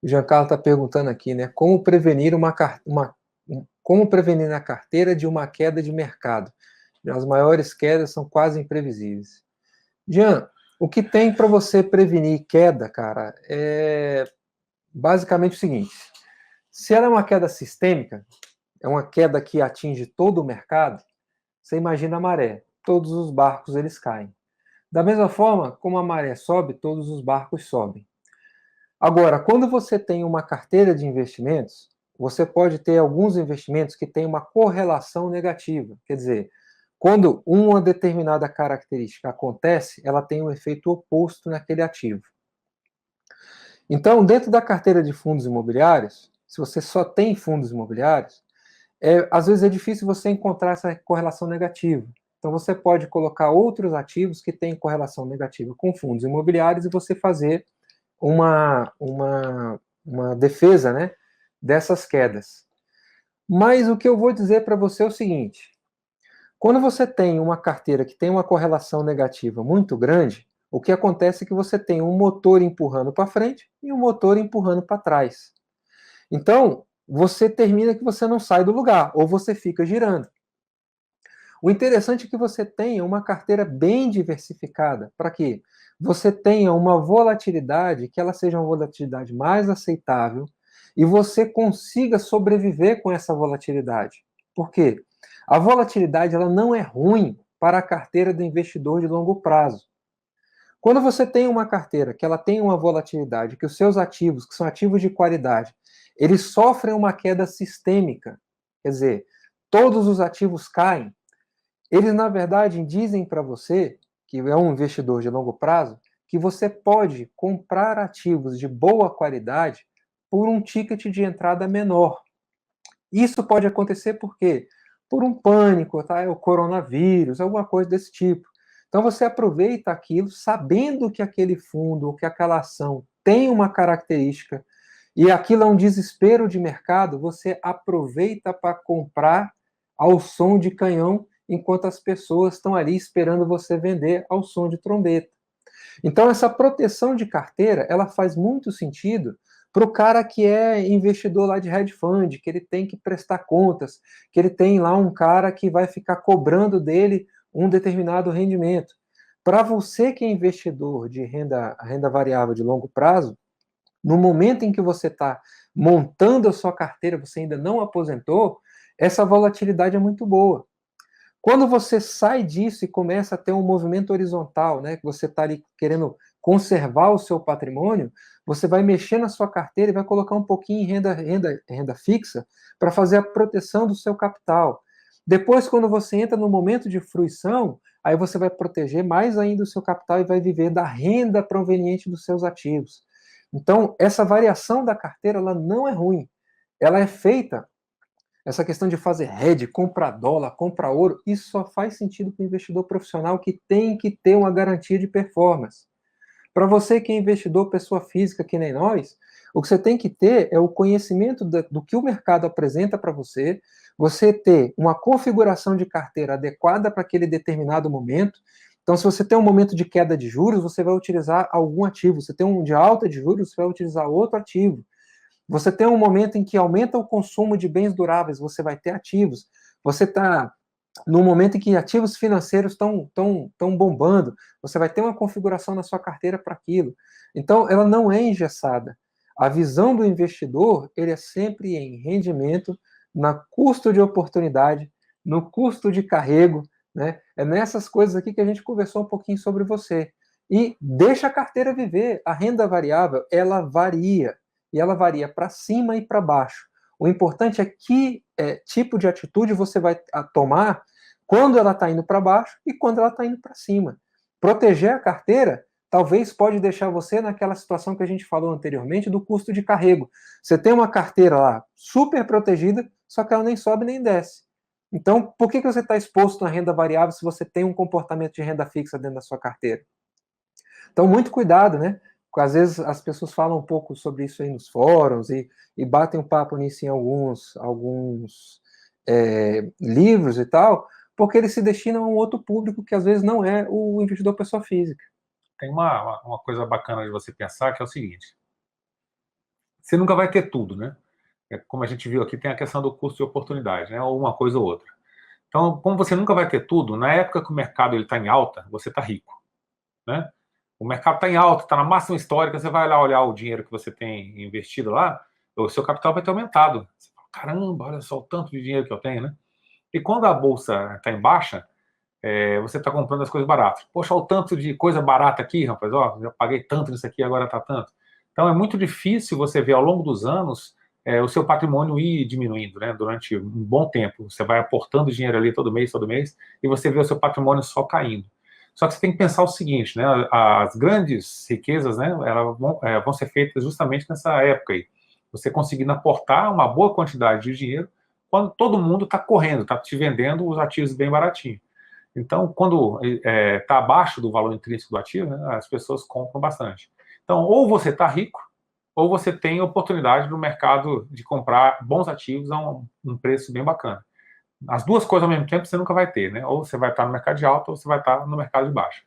O Giancarlo está perguntando aqui, né? Como prevenir como prevenir na carteira de uma queda de mercado? As maiores quedas são quase imprevisíveis. Jean, o que tem para você prevenir queda, cara, é basicamente o seguinte: se ela é uma queda sistêmica, é uma queda que atinge todo o mercado, você imagina a maré, todos os barcos eles caem. Da mesma forma, como a maré sobe, todos os barcos sobem. Agora, quando você tem uma carteira de investimentos, você pode ter alguns investimentos que têm uma correlação negativa. Quer dizer, quando uma determinada característica acontece, ela tem um efeito oposto naquele ativo. Então, dentro da carteira de fundos imobiliários, se você só tem fundos imobiliários, às vezes é difícil você encontrar essa correlação negativa. Então, você pode colocar outros ativos que têm correlação negativa com fundos imobiliários e você fazer uma defesa, né, dessas quedas. Mas o que eu vou dizer para você é o seguinte: quando você tem uma carteira que tem uma correlação negativa muito grande, o que acontece é que você tem um motor empurrando para frente e um motor empurrando para trás. Então, você termina que você não sai do lugar, ou você fica girando. O interessante é que você tenha uma carteira bem diversificada. Para quê? Você tenha uma volatilidade, que ela seja uma volatilidade mais aceitável, e você consiga sobreviver com essa volatilidade. Por quê? A volatilidade ela não é ruim para a carteira do investidor de longo prazo. Quando você tem uma carteira que ela tem uma volatilidade, que os seus ativos, que são ativos de qualidade, eles sofrem uma queda sistêmica, quer dizer, todos os ativos caem, eles, na verdade, dizem para você, que é um investidor de longo prazo, que você pode comprar ativos de boa qualidade por um ticket de entrada menor. Isso pode acontecer por quê? Por um pânico, tá? O coronavírus, alguma coisa desse tipo. Então você aproveita aquilo sabendo que aquele fundo ou que aquela ação tem uma característica e aquilo é um desespero de mercado, você aproveita para comprar ao som de canhão enquanto as pessoas estão ali esperando você vender ao som de trombeta. Então essa proteção de carteira, ela faz muito sentido para o cara que é investidor lá de hedge fund, que ele tem que prestar contas, que ele tem lá um cara que vai ficar cobrando dele um determinado rendimento. Para você que é investidor de renda variável de longo prazo, no momento em que você está montando a sua carteira, você ainda não aposentou, essa volatilidade é muito boa. Quando você sai disso e começa a ter um movimento horizontal, né, que você está ali querendo conservar o seu patrimônio, você vai mexer na sua carteira e vai colocar um pouquinho em renda fixa para fazer a proteção do seu capital. Depois, quando você entra no momento de fruição, aí você vai proteger mais ainda o seu capital e vai viver da renda proveniente dos seus ativos. Então, essa variação da carteira ela não é ruim. Ela é feita. Essa questão de fazer hedge, comprar dólar, comprar ouro, isso só faz sentido para o investidor profissional que tem que ter uma garantia de performance. Para você que é investidor, pessoa física, que nem nós, o que você tem que ter é o conhecimento do que o mercado apresenta para você, você ter uma configuração de carteira adequada para aquele determinado momento. Então, se você tem um momento de queda de juros, você vai utilizar algum ativo. Se tem um de alta de juros, você vai utilizar outro ativo. Você tem um momento em que aumenta o consumo de bens duráveis, você vai ter ativos. Você está no momento em que ativos financeiros estão bombando, você vai ter uma configuração na sua carteira para aquilo. Então, ela não é engessada. A visão do investidor, ele é sempre em rendimento, na custo de oportunidade, no custo de carrego, né? É nessas coisas aqui que a gente conversou um pouquinho sobre você. E deixa a carteira viver. A renda variável, ela varia. E ela varia para cima e para baixo. O importante é que tipo de atitude você vai tomar quando ela está indo para baixo e quando ela está indo para cima. Proteger a carteira talvez pode deixar você naquela situação que a gente falou anteriormente do custo de carrego. Você tem uma carteira lá super protegida, só que ela nem sobe nem desce. Então, por que você está exposto na renda variável se você tem um comportamento de renda fixa dentro da sua carteira? Então, muito cuidado, né? Porque, às vezes as pessoas falam um pouco sobre isso aí nos fóruns e batem um papo nisso em alguns livros e tal, porque eles se destinam a um outro público que às vezes não é o investidor pessoa física. Tem uma coisa bacana de você pensar que é o seguinte: você nunca vai ter tudo, né? Como a gente viu aqui, tem a questão do custo de oportunidade, né? Ou uma coisa ou outra. Então, como você nunca vai ter tudo, na época que o mercado está em alta, você está rico, né? O mercado está em alta, está na máxima histórica, você vai lá olhar o dinheiro que você tem investido lá, o seu capital vai ter aumentado. Você fala, caramba, olha só o tanto de dinheiro que eu tenho, né? E quando a bolsa está em baixa, você está comprando as coisas baratas. Poxa, olha o tanto de coisa barata aqui, rapaz, ó, já paguei tanto nisso aqui, agora está tanto. Então, é muito difícil você ver ao longo dos anos o seu patrimônio ir diminuindo, né, durante um bom tempo. Você vai aportando dinheiro ali todo mês, e você vê o seu patrimônio só caindo. Só que você tem que pensar o seguinte, né, as grandes riquezas, né, elas vão ser feitas justamente nessa época aí. Você conseguindo aportar uma boa quantidade de dinheiro quando todo mundo está correndo, está te vendendo os ativos bem baratinho. Então, quando está abaixo do valor intrínseco do ativo, né, as pessoas compram bastante. Então, ou você está rico, ou você tem oportunidade no mercado de comprar bons ativos a um preço bem bacana. As duas coisas ao mesmo tempo você nunca vai ter, né? Ou você vai estar no mercado de alta, ou você vai estar no mercado de baixa.